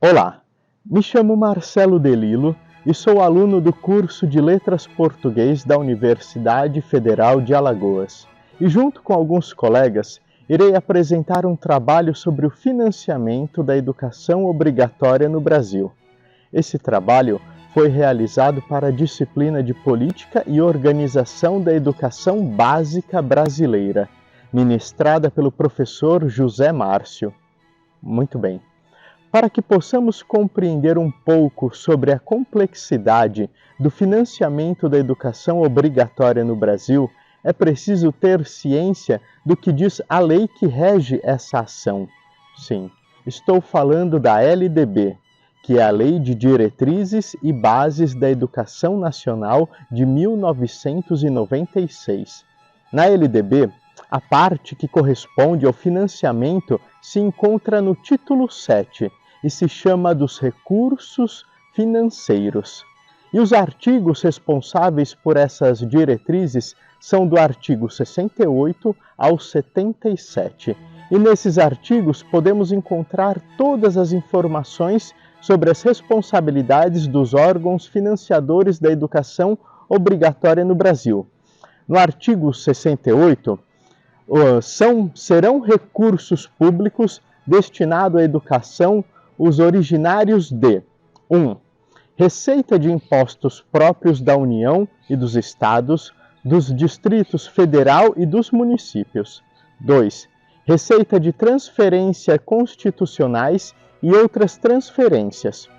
Olá, me chamo Marcelo Delilo e sou aluno do curso de Letras Português da Universidade Federal de Alagoas. E junto com alguns colegas, irei apresentar um trabalho sobre o financiamento da educação obrigatória no Brasil. Esse trabalho foi realizado para a disciplina de Política e Organização da Educação Básica Brasileira, ministrada pelo professor José Márcio. Muito bem. Para que possamos compreender um pouco sobre a complexidade do financiamento da educação obrigatória no Brasil, é preciso ter ciência do que diz a lei que rege essa ação. Sim, estou falando da LDB, que é a Lei de Diretrizes e Bases da Educação Nacional de 1996. Na LDB, a parte que corresponde ao financiamento se encontra no título 7 e se chama dos recursos financeiros. E os artigos responsáveis por essas diretrizes são do artigo 68 ao 77. E nesses artigos podemos encontrar todas as informações sobre as responsabilidades dos órgãos financiadores da educação obrigatória no Brasil. No artigo 68, serão recursos públicos destinados à educação os originários de 1. Receita de impostos próprios da União e dos Estados, dos Distritos Federal e dos municípios. 2. Receita de transferência constitucionais e outras transferências.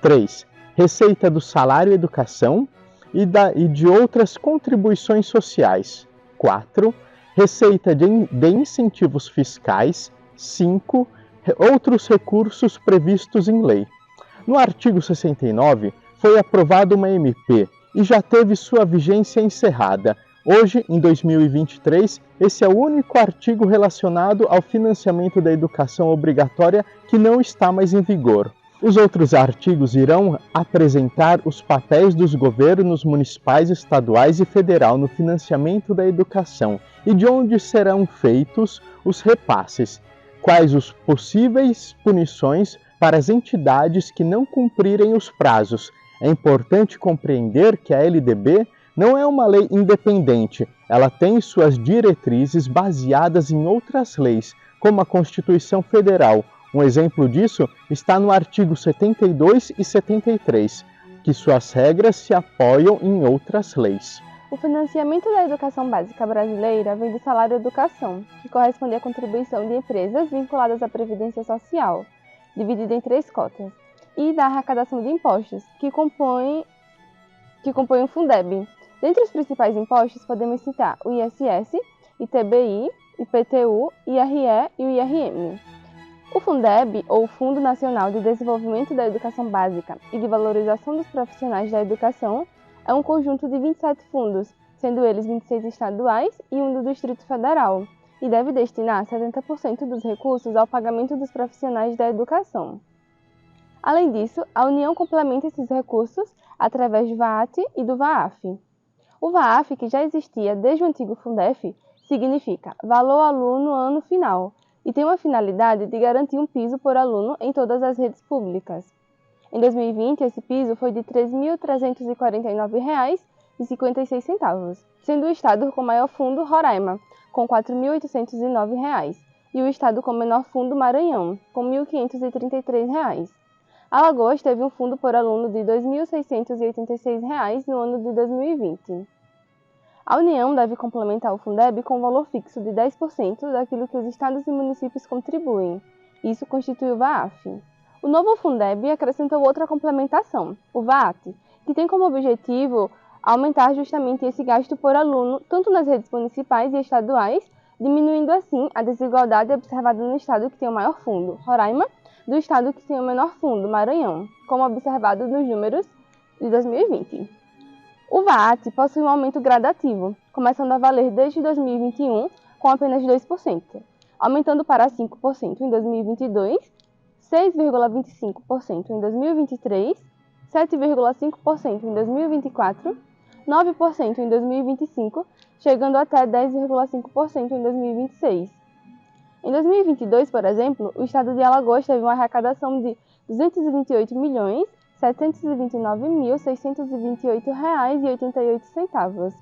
3. Receita do salário educação e de outras contribuições sociais. 4. Receita de incentivos fiscais. 5. Outros recursos previstos em lei. No artigo 69, foi aprovada uma MP e já teve sua vigência encerrada. Hoje, em 2023, esse é o único artigo relacionado ao financiamento da educação obrigatória que não está mais em vigor. Os outros artigos irão apresentar os papéis dos governos municipais, estaduais e federal no financiamento da educação e de onde serão feitos os repasses, quais os possíveis punições para as entidades que não cumprirem os prazos. É importante compreender que a LDB não é uma lei independente, ela tem suas diretrizes baseadas em outras leis, como a Constituição Federal. Um exemplo disso está no artigo 72 e 73, que suas regras se apoiam em outras leis. O financiamento da educação básica brasileira vem do salário educação, que corresponde à contribuição de empresas vinculadas à Previdência Social, dividida em 3 cotas, e da arrecadação de impostos, que compõem o Fundeb. Dentre os principais impostos, podemos citar o ISS, ITBI, IPTU, IRE e o IRM. O Fundeb, ou Fundo Nacional de Desenvolvimento da Educação Básica e de Valorização dos Profissionais da Educação, é um conjunto de 27 fundos, sendo eles 26 estaduais e um do Distrito Federal, e deve destinar 70% dos recursos ao pagamento dos profissionais da educação. Além disso, a União complementa esses recursos através do VAAT e do VAAF. O VAAF, que já existia desde o antigo Fundef, significa Valor Aluno Ano Final, e tem uma finalidade de garantir um piso por aluno em todas as redes públicas. Em 2020, esse piso foi de R$ 3.349,56, sendo o estado com maior fundo Roraima, com R$ 4.809, e o estado com menor fundo Maranhão, com R$ 1.533. Alagoas teve um fundo por aluno de R$ 2.686 no ano de 2020. A União deve complementar o Fundeb com um valor fixo de 10% daquilo que os estados e municípios contribuem. Isso constitui o VAAF. O novo Fundeb acrescentou outra complementação, o VAAT, que tem como objetivo aumentar justamente esse gasto por aluno, tanto nas redes municipais e estaduais, diminuindo assim a desigualdade observada no estado que tem o maior fundo, Roraima, do estado que tem o menor fundo, Maranhão, como observado nos números de 2020. O VAAT possui um aumento gradativo, começando a valer desde 2021 com apenas 2%, aumentando para 5% em 2022, 6,25% em 2023, 7,5% em 2024, 9% em 2025, chegando até 10,5% em 2026. Em 2022, por exemplo, o estado de Alagoas teve uma arrecadação de 228.729.628,88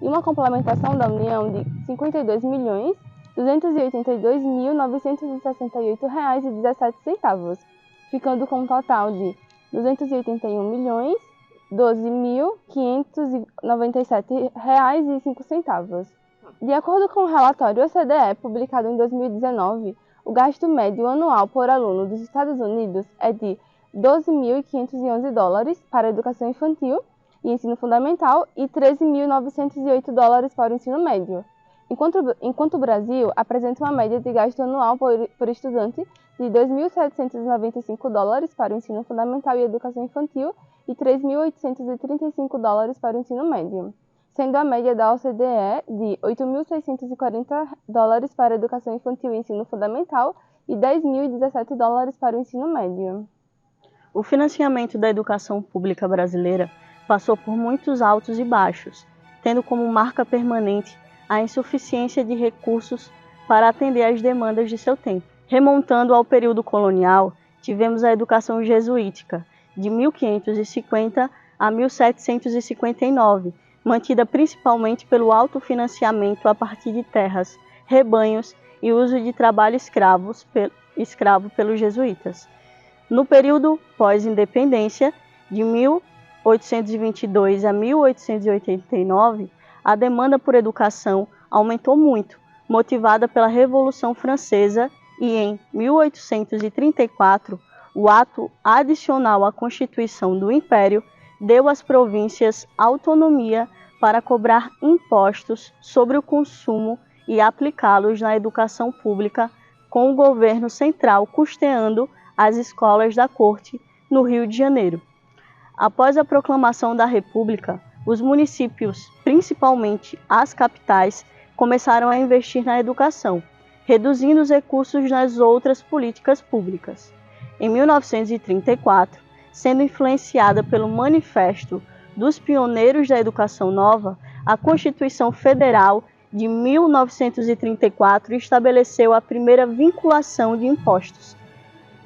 e uma complementação da União de R$ 52.282.968,17, ficando com um total de R$ 281.012.597,05. De acordo com o relatório OCDE, publicado em 2019, o gasto médio anual por aluno dos Estados Unidos é de $12.511 para a educação infantil e ensino fundamental e $13.908 para o ensino médio, enquanto o Brasil apresenta uma média de gasto anual por estudante de $2.795 para o ensino fundamental e educação infantil e $3.835 para o ensino médio, sendo a média da OCDE de $8.640 para a educação infantil e ensino fundamental e $10.017 para o ensino médio. O financiamento da educação pública brasileira passou por muitos altos e baixos, tendo como marca permanente a insuficiência de recursos para atender às demandas de seu tempo. Remontando ao período colonial, tivemos a educação jesuítica, de 1550 a 1759, mantida principalmente pelo autofinanciamento a partir de terras, rebanhos e uso de trabalho escravo pelos jesuítas. No período pós-independência, de 1822 a 1889, a demanda por educação aumentou muito, motivada pela Revolução Francesa, e em 1834, o ato adicional à Constituição do Império deu às províncias autonomia para cobrar impostos sobre o consumo e aplicá-los na educação pública, com o governo central custeando as escolas da corte no Rio de Janeiro. Após a proclamação da República, os municípios, principalmente as capitais, começaram a investir na educação, reduzindo os recursos nas outras políticas públicas. Em 1934, sendo influenciada pelo Manifesto dos Pioneiros da Educação Nova, a Constituição Federal de 1934 estabeleceu a primeira vinculação de impostos.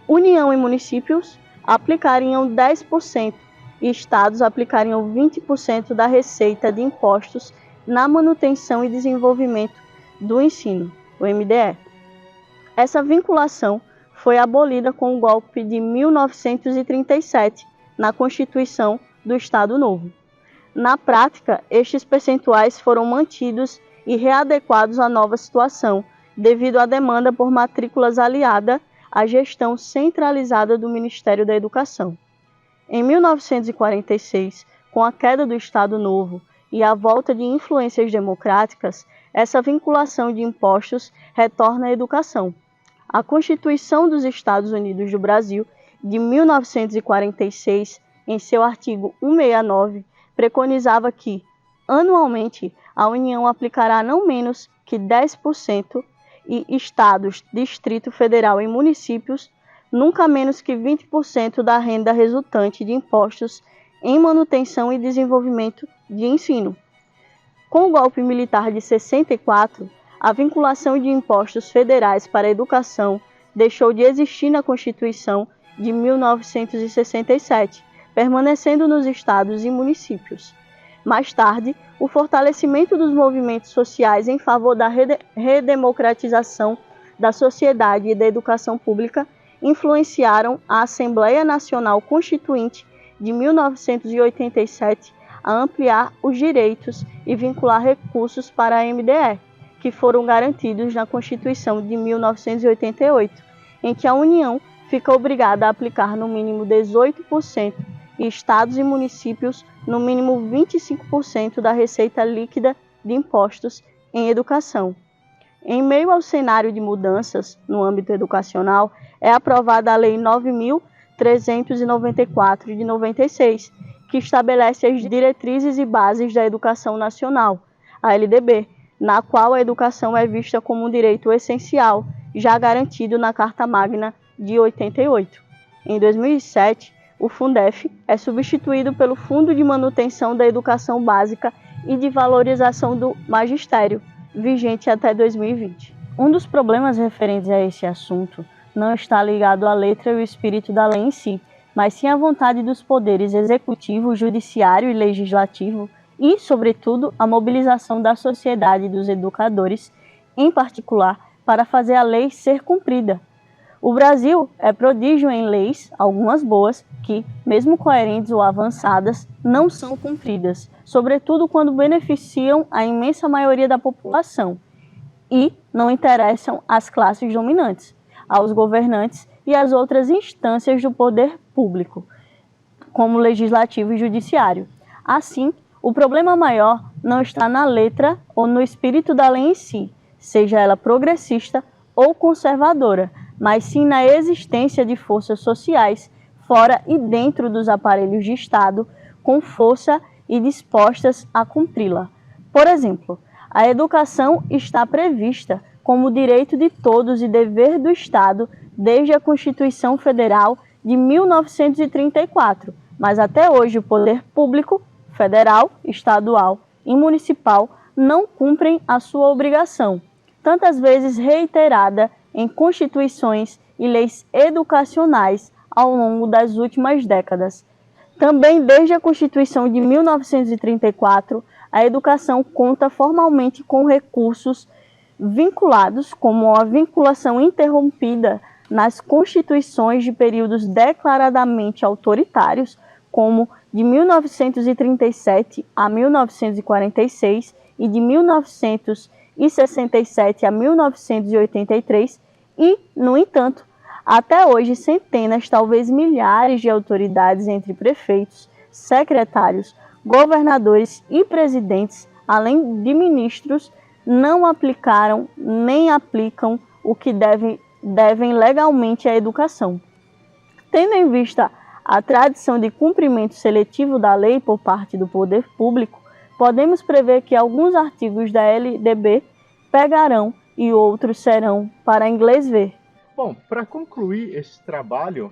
União e municípios aplicariam 10% e estados aplicariam 20% da receita de impostos na manutenção e desenvolvimento do ensino, o MDE. Essa vinculação foi abolida com o golpe de 1937 na Constituição do Estado Novo. Na prática, estes percentuais foram mantidos e readequados à nova situação, devido à demanda por matrículas aliada à gestão centralizada do Ministério da Educação. Em 1946, com a queda do Estado Novo e a volta de influências democráticas, essa vinculação de impostos retorna à educação. A Constituição dos Estados Unidos do Brasil, de 1946, em seu artigo 169, preconizava que, anualmente, a União aplicará não menos que 10% e estados, Distrito Federal e municípios, nunca menos que 20% da renda resultante de impostos em manutenção e desenvolvimento de ensino. Com o golpe militar de 64, a vinculação de impostos federais para a educação deixou de existir na Constituição de 1967, permanecendo nos estados e municípios. Mais tarde, o fortalecimento dos movimentos sociais em favor da redemocratização da sociedade e da educação pública influenciaram a Assembleia Nacional Constituinte de 1987 a ampliar os direitos e vincular recursos para a MDE, que foram garantidos na Constituição de 1988, em que a União fica obrigada a aplicar no mínimo 18% e estados e municípios no mínimo 25% da receita líquida de impostos em educação. Em meio ao cenário de mudanças no âmbito educacional, é aprovada a Lei 9.394 de 96, que estabelece as diretrizes e bases da educação nacional, a LDB, na qual a educação é vista como um direito essencial, já garantido na Carta Magna de 88. Em 2007, o Fundef é substituído pelo Fundo de Manutenção da Educação Básica e de Valorização do Magistério, vigente até 2020. Um dos problemas referentes a esse assunto não está ligado à letra e o espírito da lei em si, mas sim à vontade dos poderes executivo, judiciário e legislativo e, sobretudo, a mobilização da sociedade e dos educadores, em particular, para fazer a lei ser cumprida. O Brasil é prodígio em leis, algumas boas, que, mesmo coerentes ou avançadas, não são cumpridas, sobretudo quando beneficiam a imensa maioria da população e não interessam às classes dominantes, aos governantes e às outras instâncias do poder público, como legislativo e judiciário. Assim, o problema maior não está na letra ou no espírito da lei em si, seja ela progressista ou conservadora, mas sim na existência de forças sociais fora e dentro dos aparelhos de Estado, com força e dispostas a cumpri-la. Por exemplo, a educação está prevista como direito de todos e dever do Estado desde a Constituição Federal de 1934, mas até hoje o poder público, federal, estadual e municipal não cumprem a sua obrigação, tantas vezes reiterada em constituições e leis educacionais ao longo das últimas décadas. Também desde a Constituição de 1934, a educação conta formalmente com recursos vinculados, como a vinculação interrompida nas constituições de períodos declaradamente autoritários, como de 1937 a 1946 e de 1967 a 1983 e, no entanto, até hoje centenas, talvez milhares de autoridades entre prefeitos, secretários, governadores e presidentes, além de ministros, não aplicaram nem aplicam o que devem legalmente à educação. Tendo em vista a tradição de cumprimento seletivo da lei por parte do poder público, podemos prever que alguns artigos da LDB pegarão e outros serão para inglês ver. Bom, para concluir esse trabalho,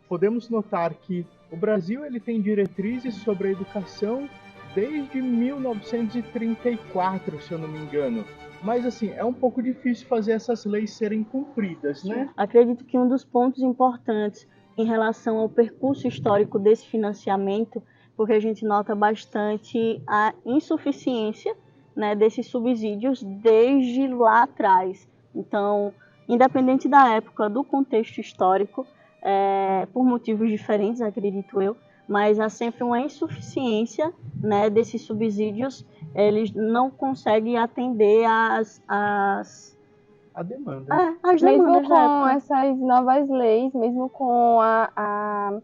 podemos notar que o Brasil ele tem diretrizes sobre a educação desde 1934, se eu não me engano. Mas assim, é um pouco difícil fazer essas leis serem cumpridas, né? Acredito que um dos pontos importantes em relação ao percurso histórico desse financiamento, porque a gente nota bastante a insuficiência, né, desses subsídios desde lá atrás. Então, independente da época, do contexto histórico, por motivos diferentes, acredito eu, mas há sempre uma insuficiência, né, desses subsídios, eles não conseguem atender a demanda. As Mesmo demandas da com época. essas novas leis, mesmo com a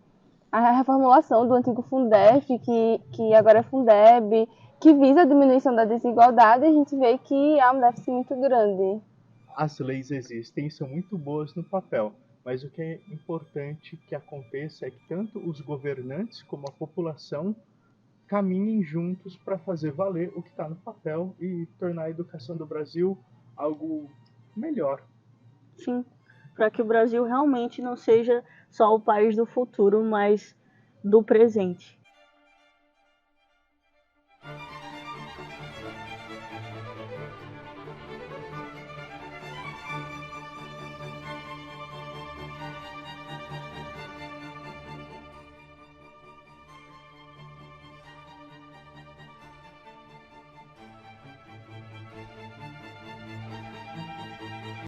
reformulação do antigo Fundef, que agora é Fundeb, que visa a diminuição da desigualdade, a gente vê que há um déficit muito grande. As leis existem e são muito boas no papel, mas o que é importante que aconteça é que tanto os governantes como a população caminhem juntos para fazer valer o que está no papel e tornar a educação do Brasil algo melhor. Sim, para que o Brasil realmente não seja só o país do futuro, mas do presente.